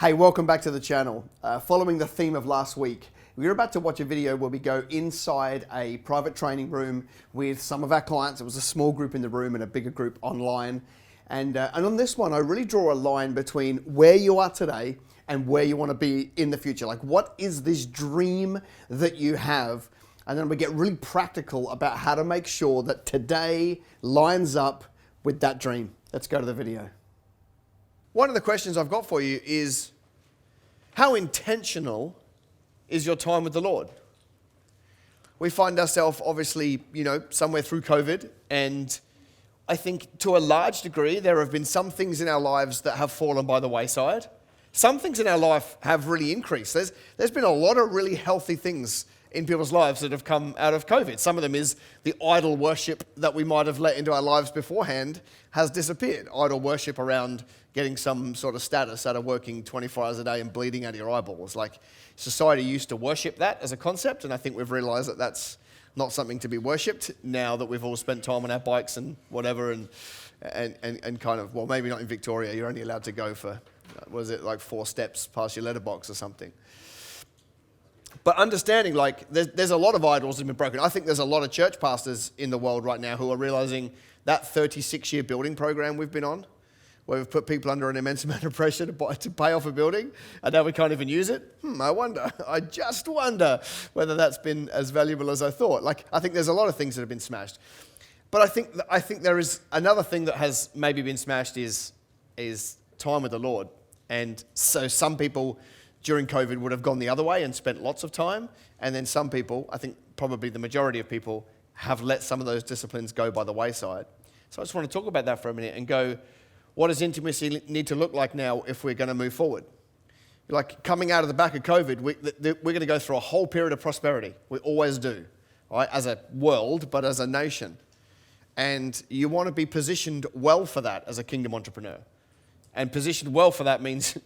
Hey, welcome back to the channel. Following the theme of last week, we're about to watch a video where we go inside a private training room with some of our clients. It was a small group in the room and a bigger group online. And on this one, I really draw a line between where you are today and where you want to be in the future. Like, what is this dream that you have? And then we get really practical about how to make sure that today lines up with that dream. Let's go to the video. One of the questions I've got for you is, how intentional is your time with the Lord? We find ourselves obviously, somewhere through COVID, and I think to a large degree there have been some things in our lives that have fallen by the wayside. Some things in our life have really increased. There's been a lot of really healthy things in people's lives that have come out of COVID. Some of them is the idol worship that we might have let into our lives beforehand has disappeared. Idol worship around getting some sort of status out of working 24 hours a day and bleeding out of your eyeballs. Like, society used to worship that as a concept, and I think we've realized that that's not something to be worshipped now that we've all spent time on our bikes and whatever, and kind of, well, maybe not in Victoria. You're only allowed to go for, was it like 4 steps past your letterbox or something? But understanding, like, there's a lot of idols that have been broken. I think there's a lot of church pastors in the world right now who are realizing that 36-year building program we've been on, where we've put people under an immense amount of pressure to pay off a building, and now we can't even use it. I just wonder whether that's been as valuable as I thought. Like, I think there's a lot of things that have been smashed. But I think there is another thing that has maybe been smashed is time with the Lord. And so some people during COVID would have gone the other way and spent lots of time. And then some people, I think probably the majority of people, have let some of those disciplines go by the wayside. So I just want to talk about that for a minute and go, what does intimacy need to look like now if we're going to move forward? Like, coming out of the back of COVID, we're going to go through a whole period of prosperity. We always do, right? As a world, but as a nation. And you want to be positioned well for that as a kingdom entrepreneur. And positioned well for that means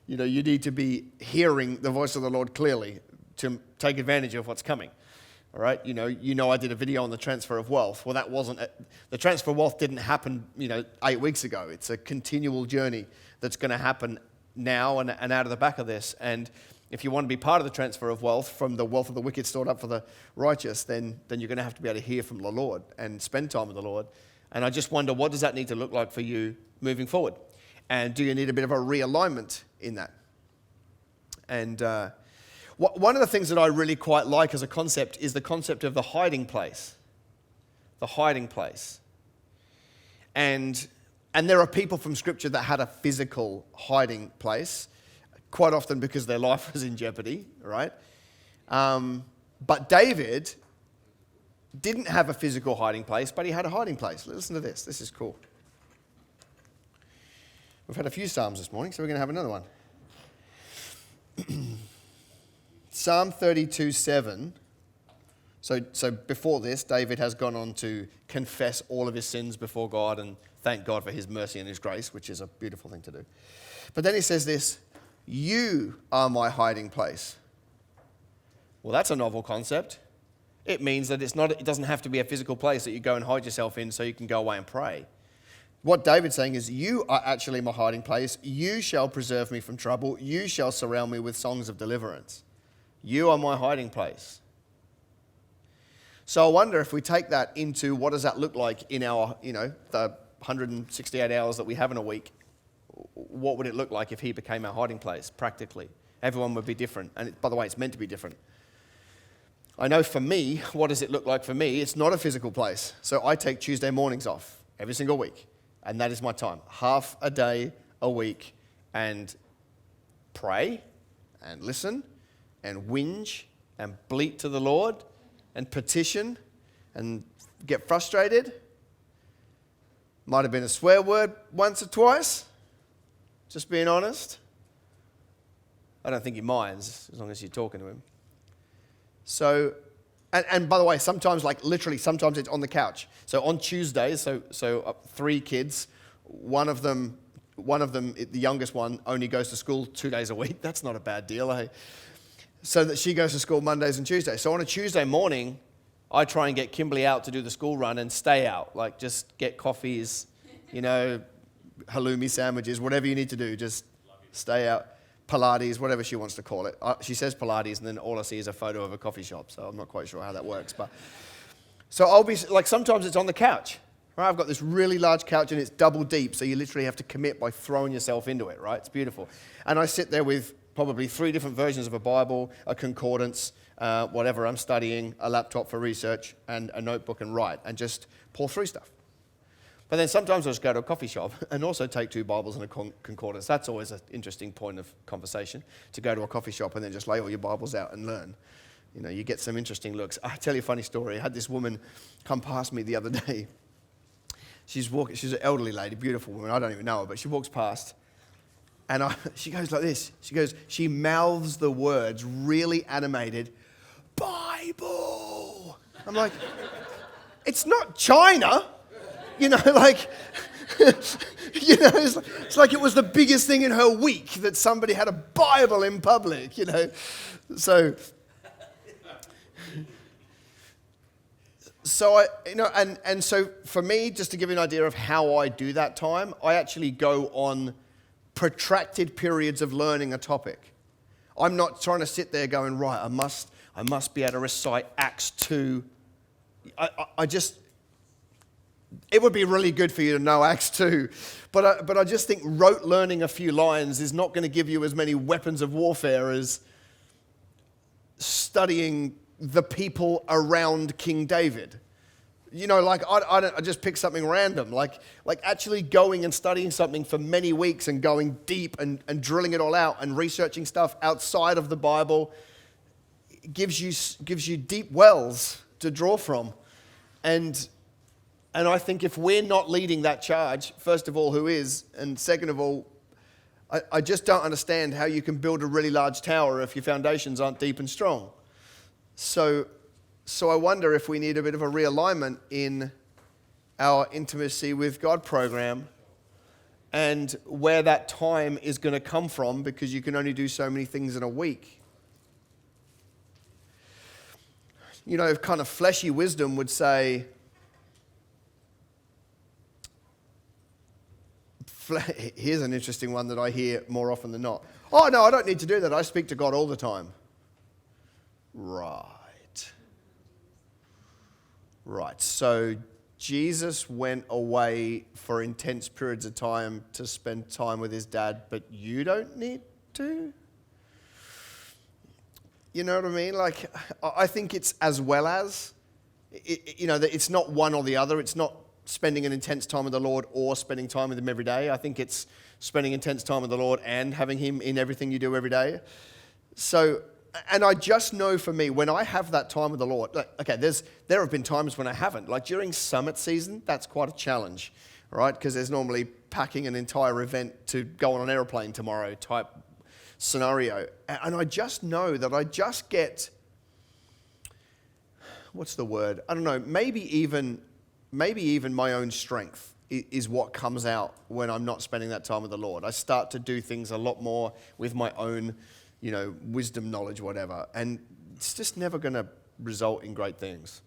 you need to be hearing the voice of the Lord clearly to take advantage of what's coming. All right, I did a video on the transfer of wealth. Well, the transfer of wealth didn't happen, 8 weeks ago. It's a continual journey that's going to happen now and out of the back of this. And if you want to be part of the transfer of wealth, from the wealth of the wicked stored up for the righteous, then you're going to have to be able to hear from the Lord and spend time with the Lord. And I just wonder, what does that need to look like for you moving forward? And do you need a bit of a realignment in that? And one of the things that I really quite like as a concept is the concept of the hiding place. The hiding place. And there are people from Scripture that had a physical hiding place, quite often because their life was in jeopardy, right? But David didn't have a physical hiding place, but he had a hiding place. Listen to this. This is cool. We've had a few Psalms this morning, so we're going to have another one. Psalm 32:7. So before this, David has gone on to confess all of his sins before God and thank God for his mercy and his grace, which is a beautiful thing to do. But then he says this, "You are my hiding place." Well, that's a novel concept. It means that it doesn't have to be a physical place that you go and hide yourself in so you can go away and pray. What David's saying is, you are actually my hiding place. You shall preserve me from trouble. You shall surround me with songs of deliverance. You are my hiding place. So I wonder if we take that into what does that look like in our, the 168 hours that we have in a week. What would it look like if he became our hiding place, practically? Everyone would be different. And by the way, it's meant to be different. I know for me, what does it look like for me? It's not a physical place. So I take Tuesday mornings off every single week. And that is my time. Half a day a week. And pray and listen and whinge and bleat to the Lord and petition and get frustrated. Might have been a swear word once or twice, just being honest. I don't think he minds as long as you're talking to him. So, and by the way, sometimes, like literally, sometimes it's on the couch. So on Tuesdays, so 3 kids, one of them, the youngest one, only goes to school 2 days a week. That's not a bad deal, eh? So that she goes to school Mondays and Tuesdays. So on a Tuesday morning, I try and get Kimberly out to do the school run and stay out. Like, just get coffees, halloumi sandwiches, whatever you need to do. Just stay out. Pilates, whatever she wants to call it. She says Pilates, and then all I see is a photo of a coffee shop, so I'm not quite sure how that works. But so I'll be, like, sometimes it's on the couch, right? I've got this really large couch, and it's double deep, so you literally have to commit by throwing yourself into it, right? It's beautiful. And I sit there with probably 3 different versions of a Bible, a concordance, whatever I'm studying, a laptop for research, and a notebook and write, and just pour through stuff. But then sometimes I'll just go to a coffee shop and also take 2 Bibles and a concordance. That's always an interesting point of conversation, to go to a coffee shop and then just lay all your Bibles out and learn. You know, you get some interesting looks. I'll tell you a funny story. I had this woman come past me the other day. She's an elderly lady, beautiful woman. I don't even know her, but she walks past. And she goes like this. She mouths the words, really animated, Bible. I'm like, it's not China. You know, like, it's like it was the biggest thing in her week that somebody had a Bible in public, you know. So so for me, just to give you an idea of how I do that time, I actually go on protracted periods of learning a topic. I'm not trying to sit there going, right, I must be able to recite Acts 2. It would be really good for you to know Acts 2, but I just think rote learning a few lines is not going to give you as many weapons of warfare as studying the people around King David. You know, like I just pick something random, like actually going and studying something for many weeks and going deep and drilling it all out and researching stuff outside of the Bible gives you deep wells to draw from. And I think if we're not leading that charge, first of all, who is? And second of all, I just don't understand how you can build a really large tower if your foundations aren't deep and strong. So I wonder if we need a bit of a realignment in our intimacy with God program and where that time is going to come from, because you can only do so many things in a week. You know, kind of fleshy wisdom would say, here's an interesting one that I hear more often than not. Oh, no, I don't need to do that. I speak to God all the time. Right. So Jesus went away for intense periods of time to spend time with his dad, but you don't need to? You know what I mean? Like, I think it's as well as, that it's not one or the other. It's not spending an intense time with the Lord or spending time with him every day. I think it's spending intense time with the Lord and having him in everything you do every day. So, and I just know for me, when I have that time with the Lord, okay, there have been times when I haven't. Like during summit season, that's quite a challenge, right? Because there's normally packing an entire event to go on an airplane tomorrow type scenario. And I just know that I just get, what's the word? I don't know, maybe even my own strength is what comes out when I'm not spending that time with the Lord. I start to do things a lot more with my own, wisdom, knowledge, whatever. And it's just never going to result in great things.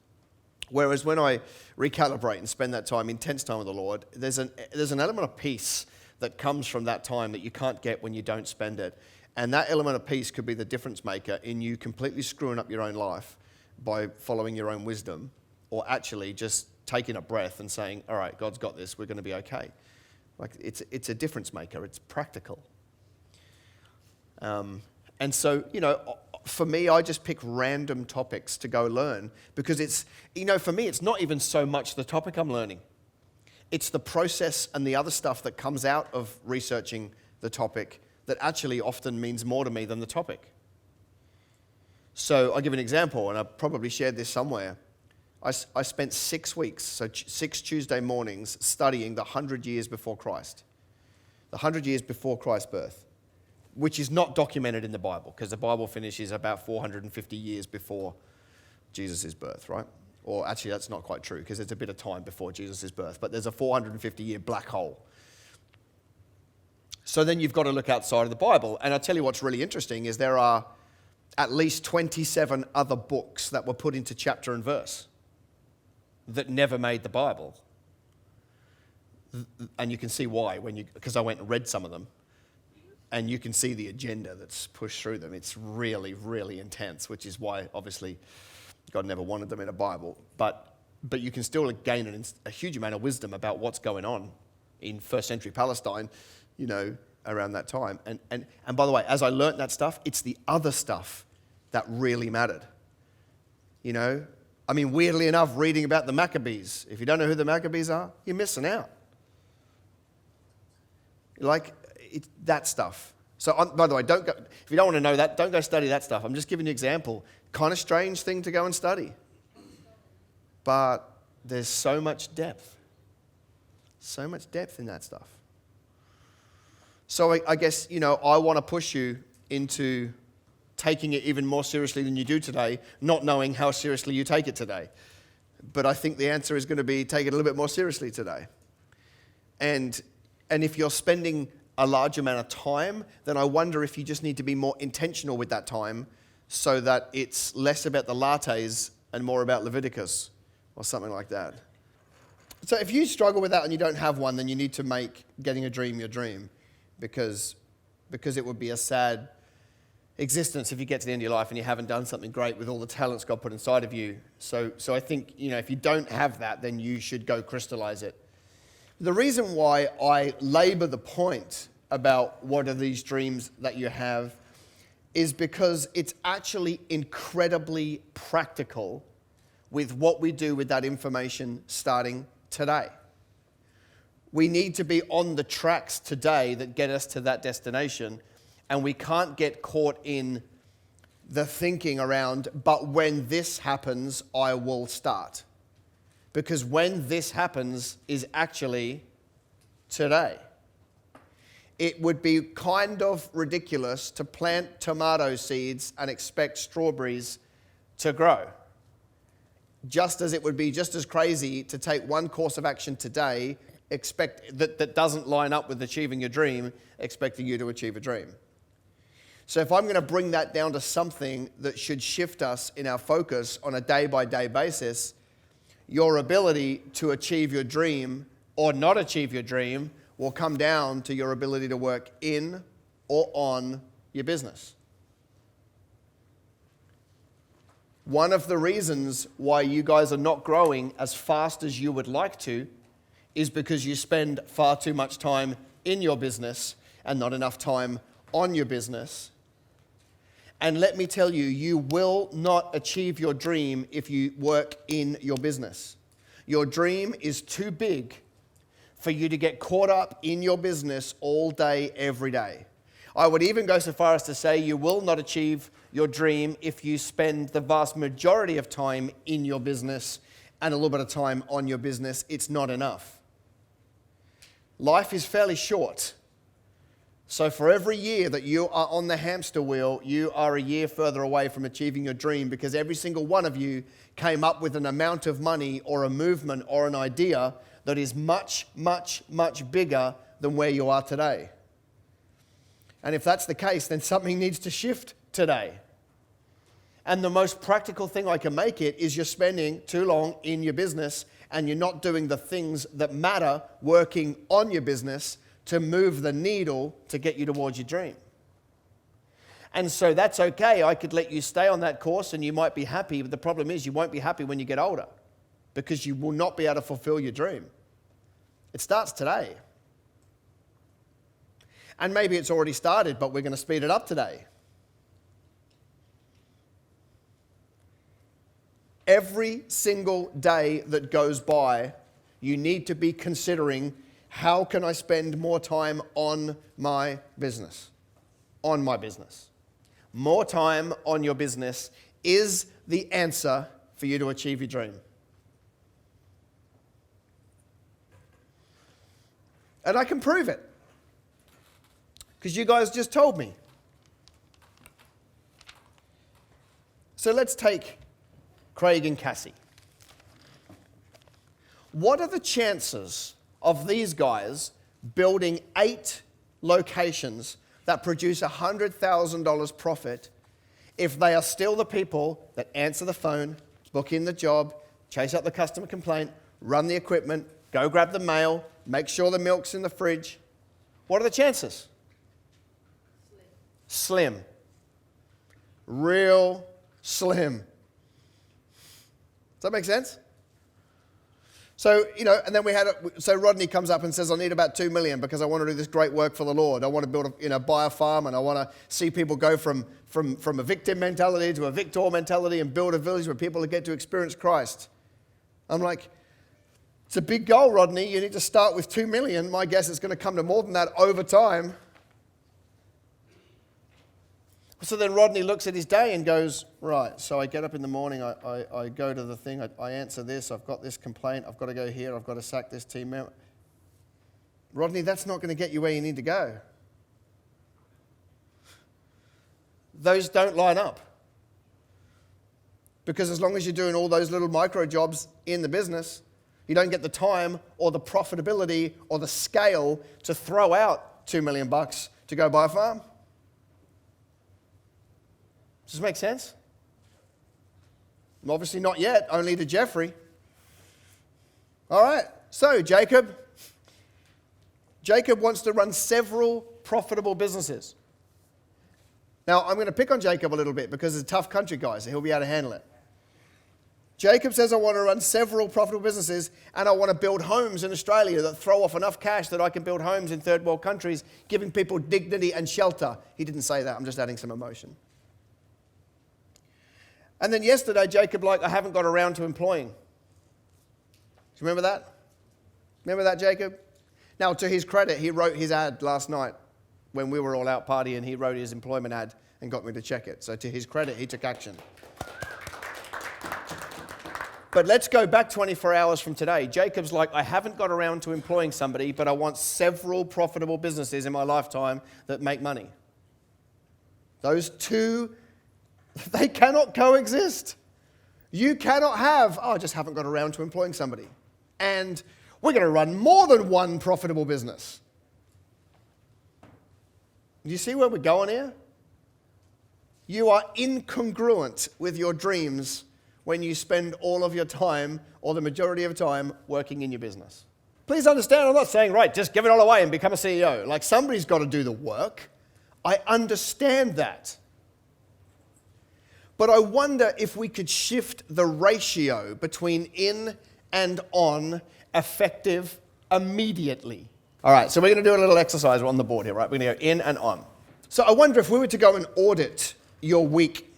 Whereas when I recalibrate and spend that time, intense time with the Lord, there's an element of peace that comes from that time that you can't get when you don't spend it. And that element of peace could be the difference maker in you completely screwing up your own life by following your own wisdom, or actually just taking a breath and saying, all right, God's got this, we're going to be okay. Like it's a difference maker, it's practical. And so, for me, I just pick random topics to go learn, because it's, for me, it's not even so much the topic I'm learning. It's the process and the other stuff that comes out of researching the topic that actually often means more to me than the topic. So I'll give an example, and I probably shared this somewhere. I spent 6 weeks, so 6 Tuesday mornings, studying the 100 years before Christ. The 100 years before Christ's birth, which is not documented in the Bible, because the Bible finishes about 450 years before Jesus' birth, right? Or actually, that's not quite true, because there's a bit of time before Jesus' birth, but there's a 450-year black hole. So then you've got to look outside of the Bible. And I'll tell you what's really interesting is there are at least 27 other books that were put into chapter and verse that never made the Bible. And you can see why, because I went and read some of them. And you can see the agenda that's pushed through them. It's really, really intense, which is why, obviously, God never wanted them in a Bible. But you can still gain a huge amount of wisdom about what's going on in first century Palestine, around that time. And by the way, as I learnt that stuff, it's the other stuff that really mattered. Weirdly enough, reading about the Maccabees, if you don't know who the Maccabees are, you're missing out. It's that stuff. So, by the way, if you don't want to know that, don't go study that stuff. I'm just giving you an example. Kind of strange thing to go and study. But there's so much depth. So much depth in that stuff. So I guess, I want to push you into taking it even more seriously than you do today, not knowing how seriously you take it today. But I think the answer is going to be take it a little bit more seriously today. And if you're spending a large amount of time, then I wonder if you just need to be more intentional with that time so that it's less about the lattes and more about Leviticus or something like that. So if you struggle with that and you don't have one, then you need to make getting a dream your dream because it would be a sad existence if you get to the end of your life and you haven't done something great with all the talents God put inside of you. So I think, if you don't have that, then you should go crystallize it. The reason why I labor the point about what are these dreams that you have is because it's actually incredibly practical with what we do with that information starting today. We need to be on the tracks today that get us to that destination, and we can't get caught in the thinking around, but when this happens, I will start. Because when this happens is actually today. It would be kind of ridiculous to plant tomato seeds and expect strawberries to grow. Just as it would be just as crazy to take one course of action today, expect that doesn't line up with achieving your dream, expecting you to achieve a dream. So if I'm going to bring that down to something that should shift us in our focus on a day-by-day basis, your ability to achieve your dream or not achieve your dream will come down to your ability to work in or on your business. One of the reasons why you guys are not growing as fast as you would like to is because you spend far too much time in your business and not enough time on your business. And let me tell you, you will not achieve your dream if you work in your business. Your dream is too big for you to get caught up in your business all day, every day. I would even go so far as to say you will not achieve your dream if you spend the vast majority of time in your business and a little bit of time on your business. It's not enough. Life is fairly short. So for every year that you are on the hamster wheel, you are a year further away from achieving your dream, because every single one of you came up with an amount of money or a movement or an idea that is much, much, much bigger than where you are today. And if that's the case, then something needs to shift today. And the most practical thing I can make it is you're spending too long in your business and you're not doing the things that matter working on your business to move the needle to get you towards your dream. And so that's okay. I could let you stay on that course and you might be happy, but the problem is you won't be happy when you get older because you will not be able to fulfill your dream. It starts today. And maybe it's already started, but we're going to speed it up today. Every single day that goes by, you need to be considering, how can I spend more time on my business? On my business. More time on your business is the answer for you to achieve your dream. And I can prove it, because you guys just told me. So let's take Craig and Cassie. What are the chances of these guys building 8 locations that produce $100,000 profit if they are still the people that answer the phone, book in the job, chase out the customer complaint, run the equipment, go grab the mail, make sure the milk's in the fridge? What are the chances? slim. Real slim. Does that make sense? So, and then so Rodney comes up and says, I need about 2 million because I want to do this great work for the Lord. I want to build buy a farm, and I want to see people go from a victim mentality to a victor mentality and build a village where people get to experience Christ. I'm like, it's a big goal, Rodney. You need to start with 2 million. My guess is going to come to more than that over time. So then Rodney looks at his day and goes, right, so I get up in the morning, I go to the thing, I answer this, I've got this complaint, I've got to go here, I've got to sack this team member. Rodney, that's not going to get you where you need to go. Those don't line up. Because as long as you're doing all those little micro jobs in the business, you don't get the time or the profitability or the scale to throw out $2 million to go buy a farm. Does this make sense? Obviously not yet, only to Jeffrey. All right, so Jacob wants to run several profitable businesses. Now, I'm going to pick on Jacob a little bit because he's a tough country guy, so he'll be able to handle it. Jacob says, I want to run several profitable businesses and I want to build homes in Australia that throw off enough cash that I can build homes in third world countries, giving people dignity and shelter. He didn't say that, I'm just adding some emotion. And then yesterday, Jacob, I haven't got around to employing. Do you remember that? Remember that, Jacob? Now, to his credit, he wrote his ad last night when we were all out partying. He wrote his employment ad and got me to check it. So to his credit, he took action. But let's go back 24 hours from today. Jacob's like, I haven't got around to employing somebody, but I want several profitable businesses in my lifetime that make money. Those two, they cannot coexist. You cannot have, I just haven't got around to employing somebody. And we're going to run more than one profitable business. Do you see where we're going here? You are incongruent with your dreams when you spend all of your time, or the majority of time, working in your business. Please understand, I'm not saying, right, just give it all away and become a CEO. Like, somebody's got to do the work. I understand that. But I wonder if we could shift the ratio between in and on effective immediately. All right, so we're going to do a little exercise on the board here, right? We're going to go in and on. So I wonder if we were to go and audit your week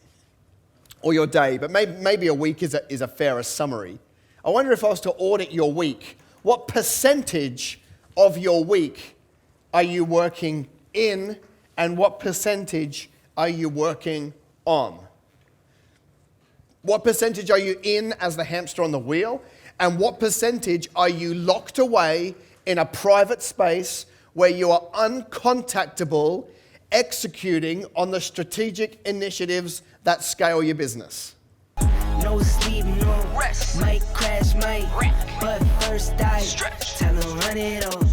or your day, but maybe a week is a fairer summary. I wonder if I was to audit your week, what percentage of your week are you working in and what percentage are you working on? What percentage are you in as the hamster on the wheel? And what percentage are you locked away in a private space where you are uncontactable, executing on the strategic initiatives that scale your business? No sleep, no rest. Might crash, might wreck. But first I tell them run it on.